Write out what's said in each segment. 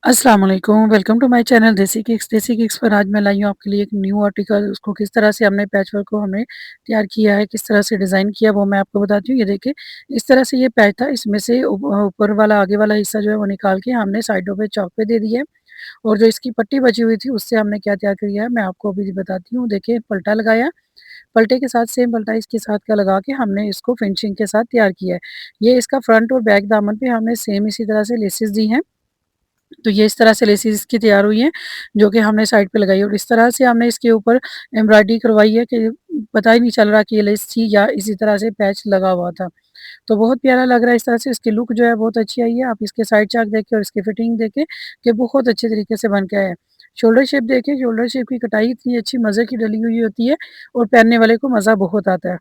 अस्सलाम वालेकुम, welcome to my channel देसी किक्स। देसी किक्स पर आज मैं लाई हूँ आपके लिए एक न्यू आर्टिकल। उसको किस तरह से हमने पैचवर्क को हमने तैयार किया है, किस तरह से डिज़ाइन किया, वो मैं आपको बताती हूँ। ये देखिए, इस तरह से ये पैच था। इसमें से ऊपर वाला आगे वाला हिस्सा जो है वो निकाल के हमने साइडों पे चॉक पे दे दिया है, और जो इसकी पट्टी बची हुई थी उससे हमने क्या तैयार किया है मैं आपको अभी बताती हूँ। देखिए, पल्टा लगाया, पलटे के साथ सेम पल्टा इसके साथ का लगा के हमने इसको फिनिशिंग के साथ तैयार किया है। ये इसका फ्रंट और बैक दामन पे हमने सेम इसी तरह से लेसेस दी हैं। तो ये इस तरह से लेसिस इसकी तैयार हुई हैं, जो कि हमने साइड पे लगाई, और इस तरह से हमने इसके ऊपर एम्ब्रॉयडरी करवाई है कि पता ही नहीं चल रहा कि ये लेस थी या इसी तरह से पैच लगा हुआ था। तो बहुत प्यारा लग रहा है इस तरह से। इसकी लुक जो है बहुत अच्छी आई है। आप इसके साइड चाक देखें और इसकी फिटिंग देखें कि बहुत अच्छे तरीके से बन के आया है। शोल्डर शेप देखिए, शोल्डर शेप की कटाई इतनी अच्छी मज़े की डली हुई होती है, और पहनने वाले को मज़ा बहुत आता है।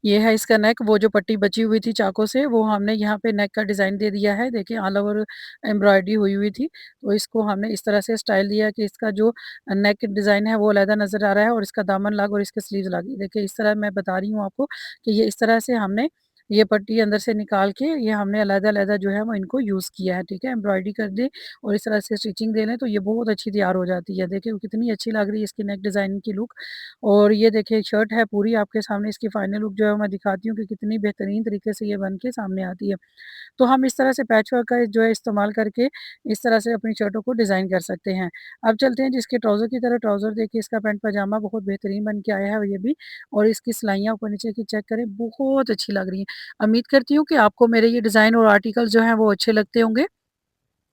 ये है इसका नेक, वो जो पट्टी बची हुई थी चाकों से वो हमने यहाँ पे नेक का डिज़ाइन दे दिया है। देखिए, ऑल ओवर एम्ब्रॉयडरी हुई हुई थी, तो इसको हमने इस तरह से स्टाइल दिया है कि इसका जो नेक डिज़ाइन है वो अलग नज़र आ रहा है, और इसका दामन अलग और इसके स्लीव्स अलग। देखिए, इस तरह मैं बता रही हूँ आपको कि ये इस तरह से हमने ये पट्टी अंदर से निकाल के ये हमने अलग-अलग जो है वो इनको यूज़ किया है, ठीक है? एम्ब्रॉयडरी कर दें और इस तरह से स्टिचिंग दे लें तो ये बहुत अच्छी तैयार हो जाती है। देखिए, वो कितनी अच्छी लग रही है इसकी नेक डिज़ाइन की लुक। और ये देखिए, शर्ट है पूरी आपके सामने। इसकी फाइनल लुक जो है मैं दिखाती हूँ कि कितनी बेहतरीन तरीके से ये बन के सामने आती है। तो हम इस तरह से पैचवर्क का जो है इस्तेमाल करके इस तरह से अपनी शर्टों को डिज़ाइन कर सकते हैं। अब चलते हैं जिसके ट्राउज़र की तरफ। ट्राउज़र देखिए, इसका पैंट पजामा बहुत बेहतरीन बन के आया है ये भी, और इसकी सिलाइयाँ ऊपर नीचे की चेक करें, बहुत अच्छी लग रही हैं। उम्मीद करती हूँ कि आपको मेरे ये डिज़ाइन और आर्टिकल जो हैं वो अच्छे लगते होंगे।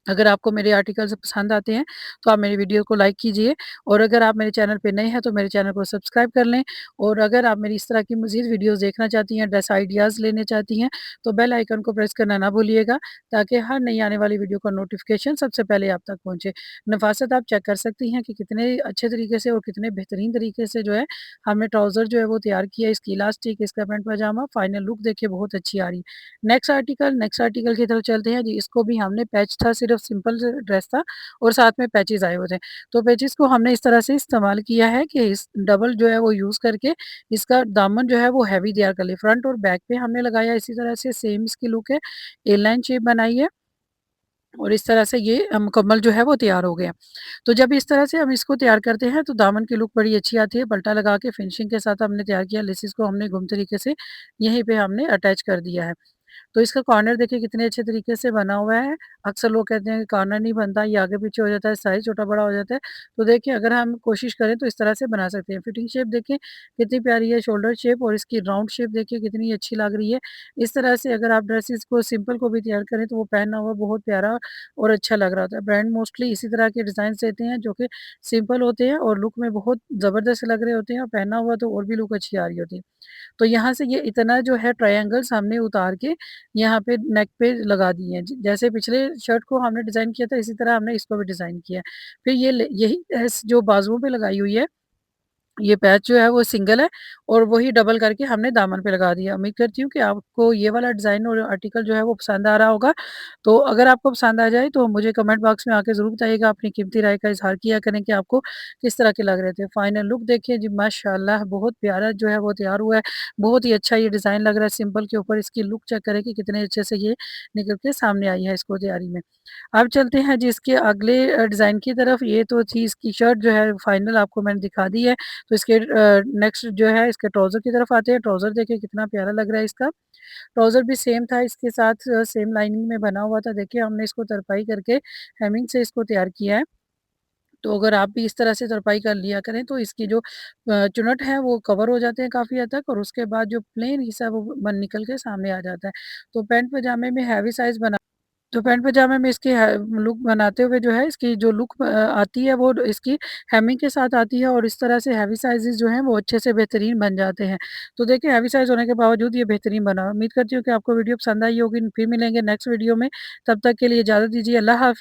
अगर आपको मेरे आर्टिकल्स पसंद आते हैं, तो आप मेरी वीडियो को लाइक कीजिए, और अगर आप मेरे चैनल पे नए हैं, तो मेरे चैनल को सब्सक्राइब कर लें। और अगर आप मेरी इस तरह की मज़ीद वीडियोज़ देखना चाहती हैं, ड्रेस आइडियाज़ लेने चाहती हैं, तो बेल आइकन को प्रेस करना ना भूलिएगा, ताकि हर नई आने वाली वीडियो का नोटिफ़िकेशन सबसे पहले आप तक पहुँचे। नफ़ासत आप चेक कर सकती हैं कि कितने अच्छे तरीके से और कितने बेहतरीन तरीके से जो है, हमने ट्राउज़र जो है वो तैयार किया है, इसकी इलास्टिक, इसका पैंट पजामा, फाइनल लुक देखिए बहुत अच्छी आ रही है। नेक्स्ट आर्टिकल की तरफ चलते हैं जी। इसको भी हमने पैच था, सिर्फ़ सिंपल स ड्रेस था, और साथ में पैचेज़ आए हुए थे। तो पैचेज़ को हमने इस तरह से इस्तेमाल किया है कि इस डबल जो है वो यूज़ करके इसका दामन जो है वो हैवी तैयार कर लिया। फ्रंट और बैक पे हमने लगाया इसी तरह से, सेम इसकी लुक है। ए लाइन शेप बनाई है, और इस तरह से ये मुकम्मल जो है वो तैयार हो गया। तो जब इस तरह से हम इसको तैयार करते हैं तो दामन की लुक बड़ी अच्छी आती है। पल्टा लगा के फिनिशिंग के साथ हमने तैयार किया। लेसिस को हमने गुम तरीके से यहीं पे हमने अटैच कर दिया है। तो इसका कॉर्नर देखिए कितने अच्छे तरीके से बना हुआ है। अक्सर लोग कहते हैं कि कॉर्नर नहीं बनता, ये आगे-पीछे हो जाता है, साइज़ छोटा-बड़ा हो जाता है। तो देखिए, अगर हम कोशिश करें तो इस तरह से बना सकते हैं। फिटिंग शेप देखिए कितनी प्यारी है, शोल्डर शेप, और इसकी राउंड शेप देखिए कितनी अच्छी लग रही है। इस तरह से अगर आप ड्रेसेस को सिंपल को भी तैयार करें तो वो पहना हुआ बहुत प्यारा और अच्छा लग रहा होता है। ब्रांड मोस्टली इसी तरह के डिज़ाइन्स देते हैं जो कि सिंपल होते हैं और लुक में बहुत ज़बरदस्त लग रहे होते हैं, और पहना हुआ तो और भी लुक अच्छी आ रही होती है। तो यहाँ से ये इतना जो है ट्रायंगल्स हमने उतार के यहाँ पे नेक पे लगा दिए हैं। ज जैसे पिछले शर्ट को हमने डिज़ाइन किया था, इसी तरह हमने इसको भी डिज़ाइन किया है। फिर ये ले यही लेस जो बाजुओं पे लगाई हुई है, ये पैच जो है वो सिंगल है, और वही डबल करके हमने दामन पे लगा दिया। उम्मीद करती हूँ कि आपको ये वाला डिज़ाइन और आर्टिकल जो है वो पसंद आ रहा होगा। तो अगर आपको पसंद आ जाए तो मुझे कमेंट बॉक्स में आके ज़रूर बताइएगा, अपनी कीमती राय का इज़हार किया करें कि आपको किस तरह के लग रहे थे। फाइनल लुक देखिए जी, माशाअल्लाह बहुत प्यारा जो है वो तैयार हुआ है। बहुत ही अच्छा ये डिज़ाइन लग रहा है सिंपल के ऊपर। इसकी लुक चेक करें कि कितने अच्छे से ये निकल के सामने आई है इसको तैयारी में। अब चलते हैं जी इसके अगले डिज़ाइन की तरफ। ये तो थी इसकी शर्ट जो है फाइनल, आपको मैंने दिखा दी है। तो इसके नेक्स्ट जो है इसके ट्राउज़र की तरफ आते हैं। ट्राउज़र देखिए कितना प्यारा लग रहा है इसका। ट्राउज़र भी सेम था, इसके साथ सेम लाइनिंग में बना हुआ था। देखिए, हमने इसको तरपाई करके हेमिंग से इसको तैयार किया है। तो अगर आप भी इस तरह से तरपाई कर लिया करें तो इसकी जो चुनट है वो कवर हो जाते हैं काफ़ी हद तक, और उसके बाद जो प्लेन हिस्सा है वो बन निकल के सामने आ जाता है। तो पैंट पजामे में हैवी साइज़ बना तो पैंट पजामे में इसकी लुक बनाते हुए जो है इसकी जो लुक आती है वो इसकी हेमिंग के साथ आती है, और इस तरह से हैवी साइज़ेज़ जो हैं वो अच्छे से बेहतरीन बन जाते हैं। तो देखिए, हैवी साइज़ होने के बावजूद ये बेहतरीन बना। उम्मीद करती हूँ कि आपको वीडियो पसंद आई होगी। फिर मिलेंगे नेक्स्ट वीडियो में, तब तक के लिए इजाज़त दीजिए। अल्लाह हाफ़िज़।